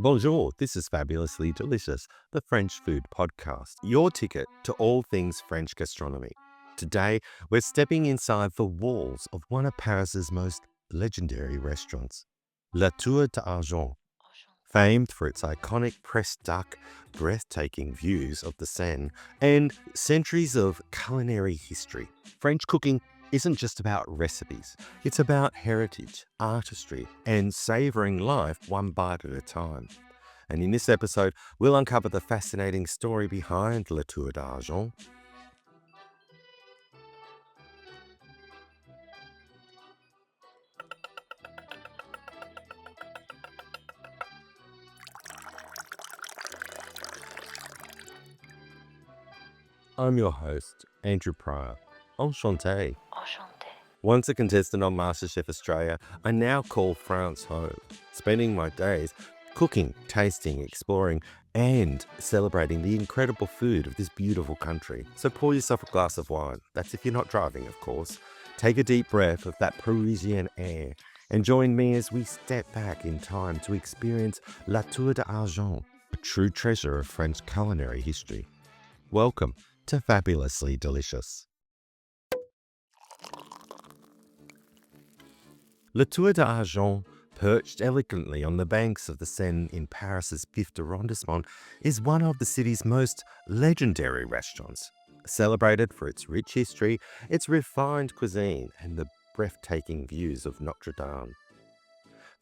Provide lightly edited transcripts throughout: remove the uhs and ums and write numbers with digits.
Bonjour, this is Fabulously Delicious, the French food podcast, your ticket to all things French gastronomy. Today, we're stepping inside the walls of one of Paris's most legendary restaurants, La Tour d'Argent. Famed for its iconic pressed duck, breathtaking views of the Seine, and centuries of culinary history, French cooking isn't just about recipes. It's about heritage, artistry, and savoring life one bite at a time. And in this episode, we'll uncover the fascinating story behind La Tour d'Argent. I'm your host, Andrew Pryor. Enchanté. Enchanté. Once a contestant on MasterChef Australia, I now call France home, spending my days cooking, tasting, exploring, and celebrating the incredible food of this beautiful country. So pour yourself a glass of wine. That's if you're not driving, of course. Take a deep breath of that Parisian air and join me as we step back in time to experience La Tour d'Argent, a true treasure of French culinary history. Welcome to Fabulously Delicious. La Tour d'Argent, perched elegantly on the banks of the Seine in Paris's 5th arrondissement, is one of the city's most legendary restaurants, celebrated for its rich history, its refined cuisine, and the breathtaking views of Notre Dame.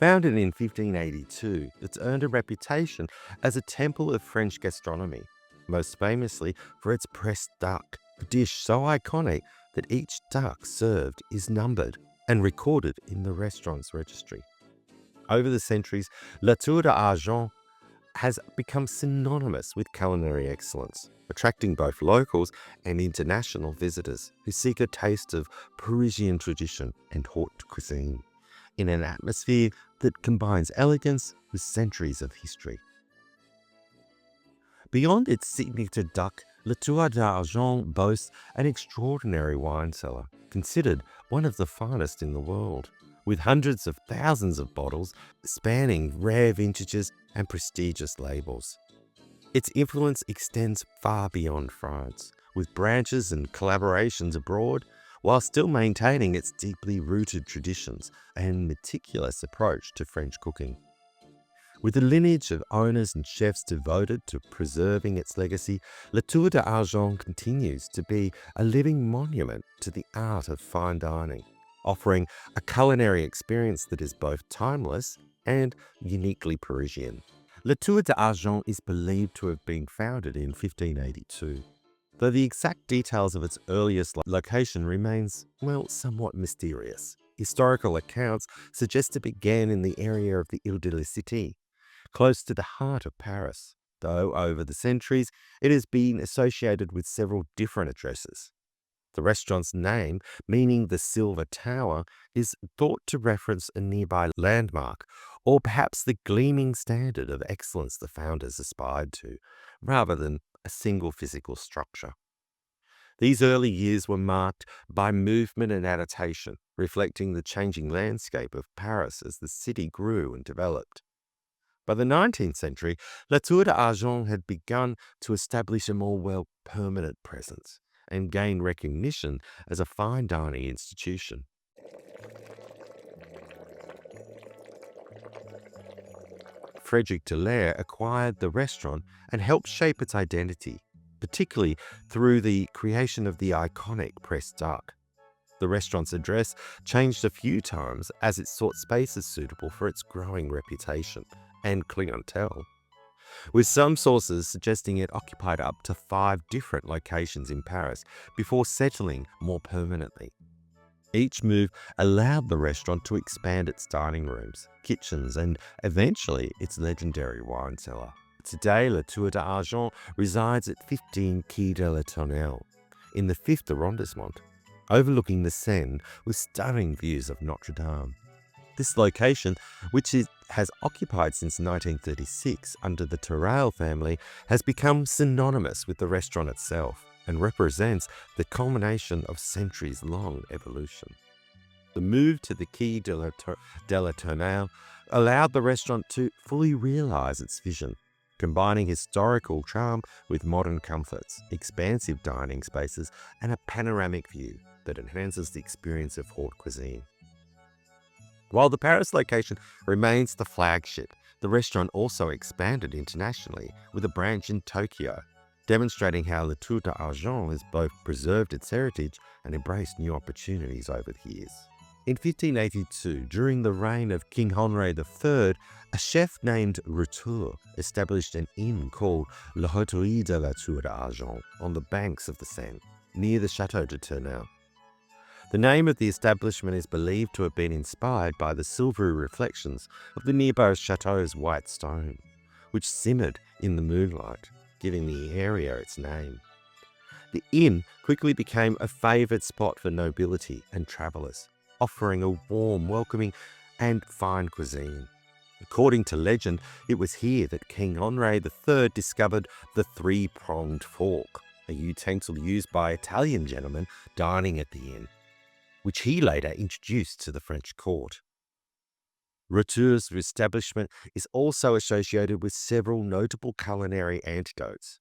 Founded in 1582, it's earned a reputation as a temple of French gastronomy, most famously for its pressed duck, a dish so iconic that each duck served is numbered and recorded in the restaurant's registry. Over the centuries, La Tour d'Argent has become synonymous with culinary excellence, attracting both locals and international visitors who seek a taste of Parisian tradition and haute cuisine in an atmosphere that combines elegance with centuries of history. Beyond its signature duck, La Tour d'Argent boasts an extraordinary wine cellar, considered one of the finest in the world, with hundreds of thousands of bottles spanning rare vintages and prestigious labels. Its influence extends far beyond France, with branches and collaborations abroad, while still maintaining its deeply rooted traditions and meticulous approach to French cooking. With a lineage of owners and chefs devoted to preserving its legacy, La Tour d'Argent continues to be a living monument to the art of fine dining, offering a culinary experience that is both timeless and uniquely Parisian. La Tour d'Argent is believed to have been founded in 1582, though the exact details of its earliest location remains, well, somewhat mysterious. Historical accounts suggest it began in the area of the Ile-de-la-Cité, close to the heart of Paris, though over the centuries it has been associated with several different addresses. The restaurant's name, meaning the Silver Tower, is thought to reference a nearby landmark, or perhaps the gleaming standard of excellence the founders aspired to, rather than a single physical structure. These early years were marked by movement and adaptation, reflecting the changing landscape of Paris as the city grew and developed. By the 19th century, La Tour d'Argent had begun to establish a more permanent presence and gain recognition as a fine dining institution. Frederic Delair acquired the restaurant and helped shape its identity, particularly through the creation of the iconic pressed duck. The restaurant's address changed a few times as it sought spaces suitable for its growing reputation and clientele, with some sources suggesting it occupied up to 5 different locations in Paris before settling more permanently. Each move allowed the restaurant to expand its dining rooms, kitchens, and eventually its legendary wine cellar. Today, La Tour d'Argent resides at 15 Quai de la Tournelle in the 5th arrondissement, overlooking the Seine with stunning views of Notre Dame. This location, which it has occupied since 1936 under the Terrel family, has become synonymous with the restaurant itself and represents the culmination of centuries-long evolution. The move to the de la Tournelle allowed the restaurant to fully realize its vision, combining historical charm with modern comforts, expansive dining spaces, and a panoramic view that enhances the experience of haute cuisine. While the Paris location remains the flagship, the restaurant also expanded internationally with a branch in Tokyo, demonstrating how Le Tour d'Argent has both preserved its heritage and embraced new opportunities over the years. In 1582, during the reign of King Henri III, a chef named Rourteau established an inn called Le Rourteau de la Tour d'Argent on the banks of the Seine, near the Château de Tournelle. The name of the establishment is believed to have been inspired by the silvery reflections of the nearby chateau's white stone, which simmered in the moonlight, giving the area its name. The inn quickly became a favoured spot for nobility and travellers, offering a warm, welcoming, and fine cuisine. According to legend, it was here that King Henri III discovered the three-pronged fork, a utensil used by Italian gentlemen dining at the inn, which he later introduced to the French court. Rourteau's establishment is also associated with several notable culinary anecdotes.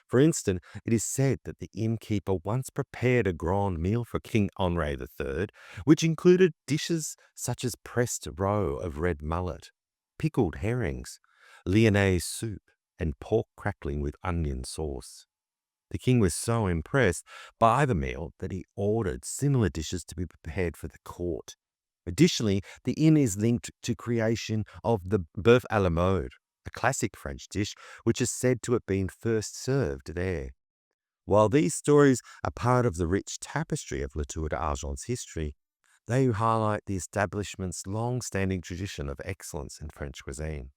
For instance, it is said that the innkeeper once prepared a grand meal for King Henri III, which included dishes such as pressed roe of red mullet, pickled herrings, lyonnaise soup, and pork crackling with onion sauce. The king was so impressed by the meal that he ordered similar dishes to be prepared for the court. Additionally, the inn is linked to creation of the bœuf à la mode, a classic French dish which is said to have been first served there. While these stories are part of the rich tapestry of Le Tour d'Argent's history, they highlight the establishment's long-standing tradition of excellence in French cuisine.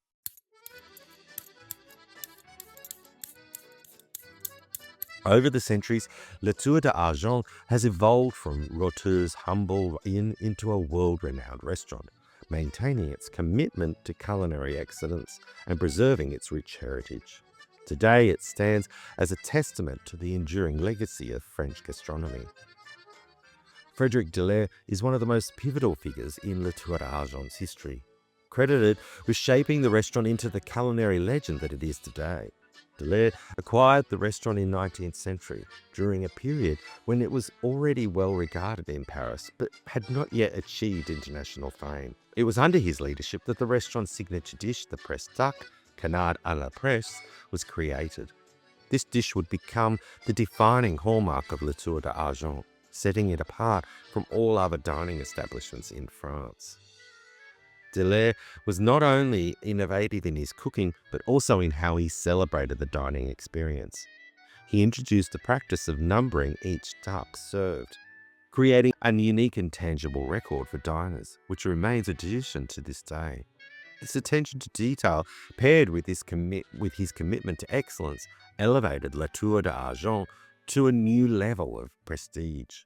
Over the centuries, Le Tour d'Argent has evolved from Rourteau's humble inn into a world-renowned restaurant, maintaining its commitment to culinary excellence and preserving its rich heritage. Today, it stands as a testament to the enduring legacy of French gastronomy. Frederic Delair is one of the most pivotal figures in Le Tour d'Argent's history, credited with shaping the restaurant into the culinary legend that it is today. Delair acquired the restaurant in the 19th century, during a period when it was already well regarded in Paris, but had not yet achieved international fame. It was under his leadership that the restaurant's signature dish, the pressed duck, canard à la presse, was created. This dish would become the defining hallmark of Le Tour d'Argent, setting it apart from all other dining establishments in France. Delair was not only innovative in his cooking, but also in how he celebrated the dining experience. He introduced the practice of numbering each duck served, creating a unique and tangible record for diners, which remains a tradition to this day. This attention to detail, paired with his commitment to excellence, elevated La Tour d'Argent to a new level of prestige.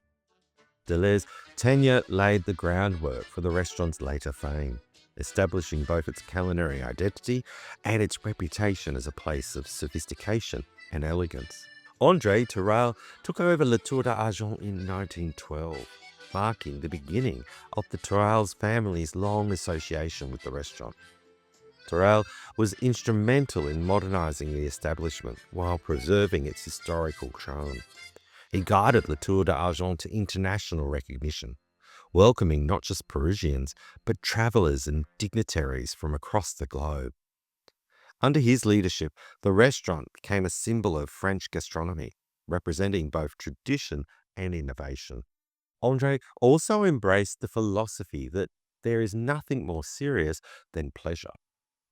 Delair's tenure laid the groundwork for the restaurant's later fame, establishing both its culinary identity and its reputation as a place of sophistication and elegance. André Terrel took over Le Tour d'Argent in 1912, marking the beginning of the Terrel's family's long association with the restaurant. Terrel was instrumental in modernizing the establishment while preserving its historical charm. He guided Le Tour d'Argent to international recognition, welcoming not just Parisians, but travelers and dignitaries from across the globe. Under his leadership, the restaurant became a symbol of French gastronomy, representing both tradition and innovation. André also embraced the philosophy that there is nothing more serious than pleasure,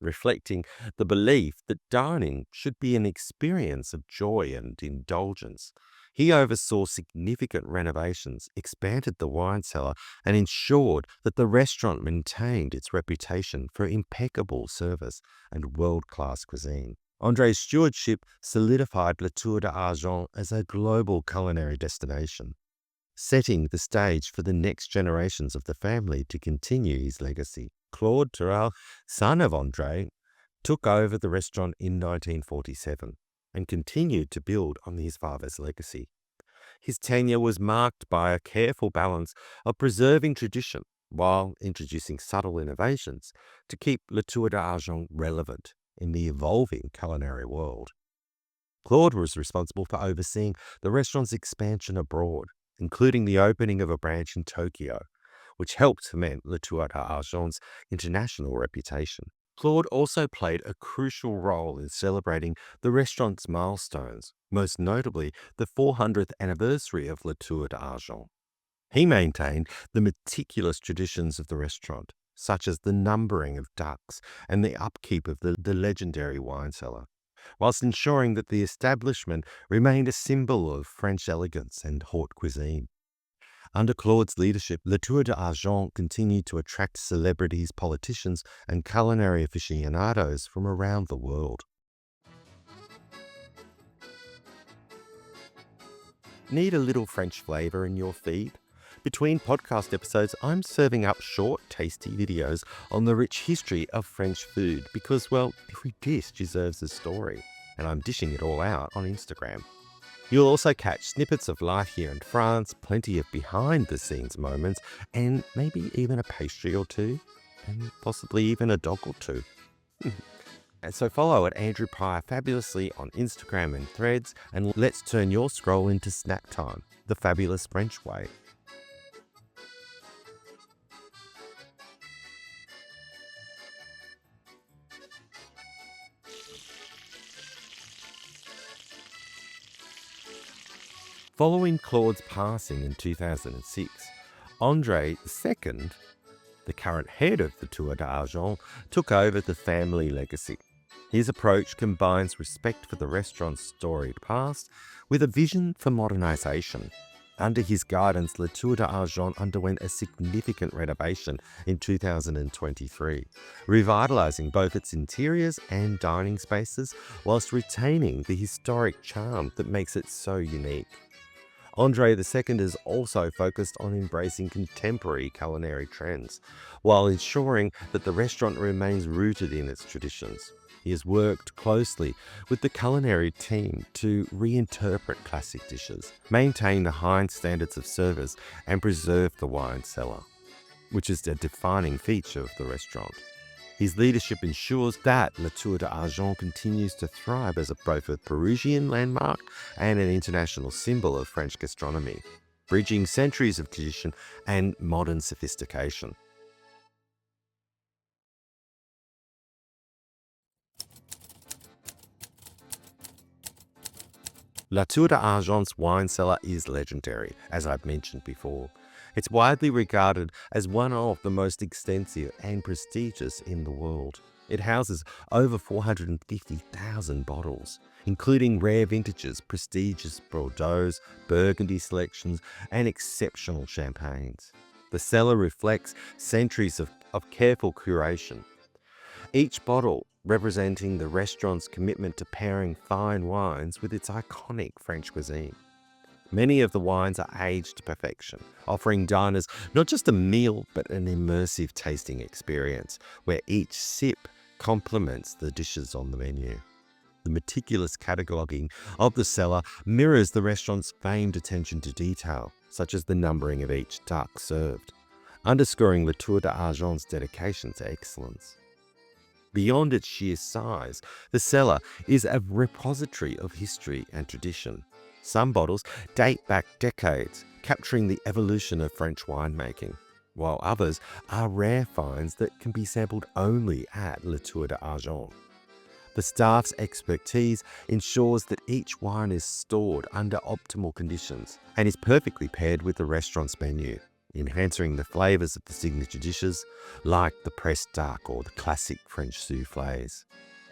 reflecting the belief that dining should be an experience of joy and indulgence. He oversaw significant renovations, expanded the wine cellar, and ensured that the restaurant maintained its reputation for impeccable service and world-class cuisine. André's stewardship solidified Le Tour d'Argent as a global culinary destination, setting the stage for the next generations of the family to continue his legacy. Claude Terrel, son of André, took over the restaurant in 1947 and continued to build on his father's legacy. His tenure was marked by a careful balance of preserving tradition while introducing subtle innovations to keep Le Tour d'Argent relevant in the evolving culinary world. Claude was responsible for overseeing the restaurant's expansion abroad, including the opening of a branch in Tokyo, which helped cement Le Tour d'Argent's international reputation. Claude also played a crucial role in celebrating the restaurant's milestones, most notably the 400th anniversary of Le Tour d'Argent. He maintained the meticulous traditions of the restaurant, such as the numbering of ducks and the upkeep of the legendary wine cellar, whilst ensuring that the establishment remained a symbol of French elegance and haute cuisine. Under Claude's leadership, Le Tour d'Argent continued to attract celebrities, politicians, and culinary aficionados from around the world. Need a little French flavor in your feed? Between podcast episodes, I'm serving up short, tasty videos on the rich history of French food because, well, every dish deserves a story, and I'm dishing it all out on Instagram. You'll also catch snippets of life here in France, plenty of behind-the-scenes moments, and maybe even a pastry or two, and possibly even a dog or two. And so follow at Andrew Pryor Fabulously on Instagram and Threads, and let's turn your scroll into snack time, the fabulous French way. Following Claude's passing in 2006, Andre II, the current head of the Tour d'Argent, took over the family legacy. His approach combines respect for the restaurant's storied past with a vision for modernization. Under his guidance, Le Tour d'Argent underwent a significant renovation in 2023, revitalizing both its interiors and dining spaces whilst retaining the historic charm that makes it so unique. Andre II is also focused on embracing contemporary culinary trends, while ensuring that the restaurant remains rooted in its traditions. He has worked closely with the culinary team to reinterpret classic dishes, maintain the high standards of service, and preserve the wine cellar, which is a defining feature of the restaurant. His leadership ensures that Le Tour d'Argent continues to thrive as both a Parisian landmark and an international symbol of French gastronomy, bridging centuries of tradition and modern sophistication. La Tour d'Argent's wine cellar is legendary, as I've mentioned before. It's widely regarded as one of the most extensive and prestigious in the world. It houses over 450,000 bottles, including rare vintages, prestigious Bordeaux, Burgundy selections, and exceptional champagnes. The cellar reflects centuries of careful curation, each bottle representing the restaurant's commitment to pairing fine wines with its iconic French cuisine. Many of the wines are aged to perfection, offering diners not just a meal, but an immersive tasting experience where each sip complements the dishes on the menu. The meticulous cataloguing of the cellar mirrors the restaurant's famed attention to detail, such as the numbering of each duck served, underscoring Le Tour d'Argent's dedication to excellence. Beyond its sheer size, the cellar is a repository of history and tradition. Some bottles date back decades, capturing the evolution of French winemaking, while others are rare finds that can be sampled only at Le Tour d'Argent. The staff's expertise ensures that each wine is stored under optimal conditions and is perfectly paired with the restaurant's menu, enhancing the flavors of the signature dishes like the pressed duck or the classic French soufflés.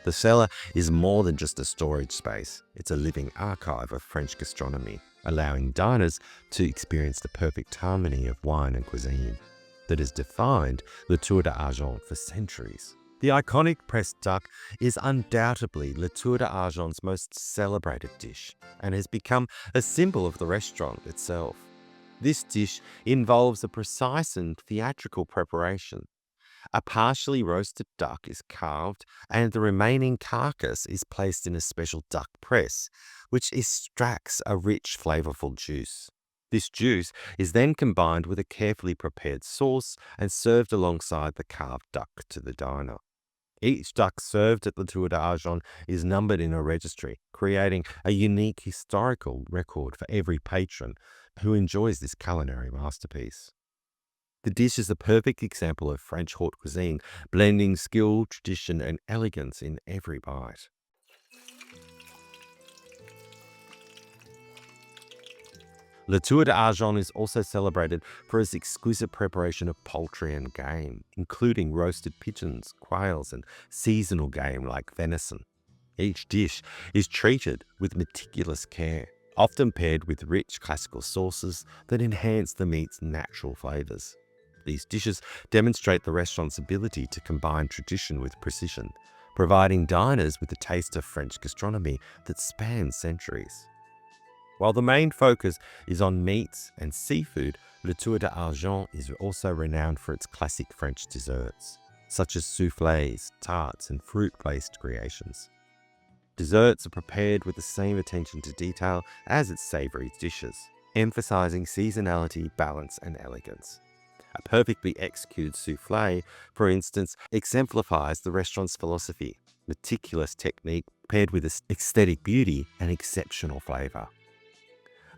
The cellar is more than just a storage space. It's a living archive of French gastronomy, allowing diners to experience the perfect harmony of wine and cuisine that has defined Le Tour d'Argent for centuries. The iconic pressed duck is undoubtedly Le Tour d'Argent's most celebrated dish and has become a symbol of the restaurant itself. This dish involves a precise and theatrical preparation, A partially roasted duck is carved, and the remaining carcass is placed in a special duck press, which extracts a rich, flavorful juice. This juice is then combined with a carefully prepared sauce and served alongside the carved duck to the diner. Each duck served at the Tour d'Argent is numbered in a registry, creating a unique historical record for every patron who enjoys this culinary masterpiece. The dish is a perfect example of French haute cuisine, blending skill, tradition, and elegance in every bite. Le Tour d'Argent is also celebrated for its exquisite preparation of poultry and game, including roasted pigeons, quails, and seasonal game like venison. Each dish is treated with meticulous care, often paired with rich classical sauces that enhance the meat's natural flavors. These dishes demonstrate the restaurant's ability to combine tradition with precision, providing diners with a taste of French gastronomy that spans centuries. While the main focus is on meats and seafood, Le Tour d'Argent is also renowned for its classic French desserts, such as soufflés, tarts, and fruit-based creations. Desserts are prepared with the same attention to detail as its savory dishes, emphasizing seasonality, balance, and elegance. A perfectly executed soufflé, for instance, exemplifies the restaurant's philosophy, meticulous technique paired with aesthetic beauty and exceptional flavor.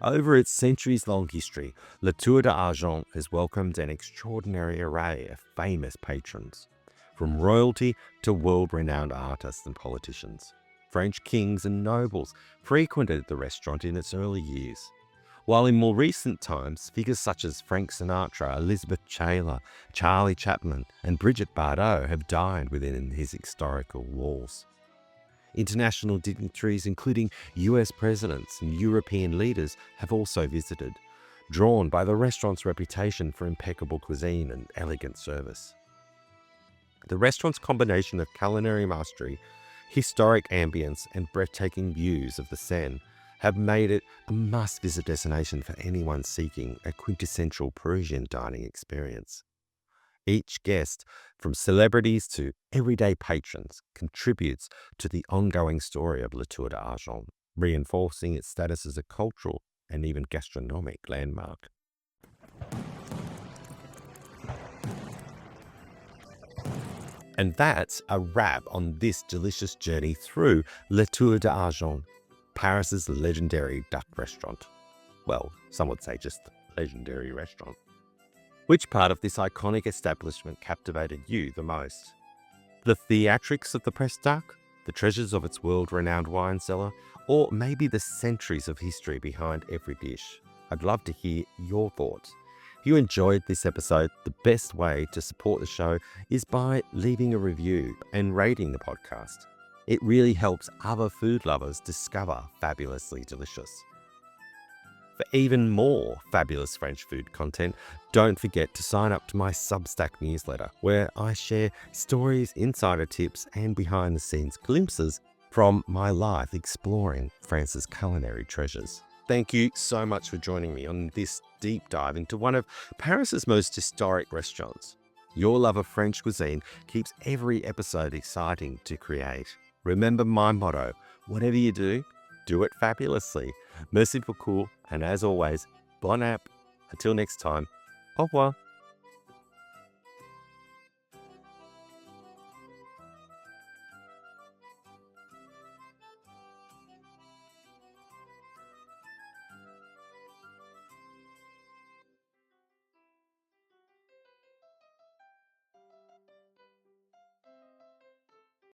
Over its centuries-long history, Le Tour d'Argent has welcomed an extraordinary array of famous patrons, from royalty to world-renowned artists and politicians. French kings and nobles frequented the restaurant in its early years, while in more recent times, figures such as Frank Sinatra, Elizabeth Taylor, Charlie Chaplin, and Brigitte Bardot have dined within his historical walls. International dignitaries, including US presidents and European leaders, have also visited, drawn by the restaurant's reputation for impeccable cuisine and elegant service. The restaurant's combination of culinary mastery, historic ambience, and breathtaking views of the Seine have made it a must-visit destination for anyone seeking a quintessential Parisian dining experience. Each guest, from celebrities to everyday patrons, contributes to the ongoing story of Le Tour d'Argent, reinforcing its status as a cultural and even gastronomic landmark. And that's a wrap on this delicious journey through Le Tour d'Argent, Paris's legendary duck restaurant. Well, some would say just legendary restaurant. Which part of this iconic establishment captivated you the most? The theatrics of the pressed duck, the treasures of its world-renowned wine cellar, or maybe the centuries of history behind every dish? I'd love to hear your thoughts. If you enjoyed this episode, the best way to support the show is by leaving a review and rating the podcast. It really helps other food lovers discover Fabulously Delicious. For even more fabulous French food content, don't forget to sign up to my Substack newsletter, where I share stories, insider tips, and behind-the-scenes glimpses from my life exploring France's culinary treasures. Thank you so much for joining me on this deep dive into one of Paris's most historic restaurants. Your love of French cuisine keeps every episode exciting to create. Remember my motto, whatever you do it fabulously. Merci beaucoup, and as always, bon app. Until next time, au revoir.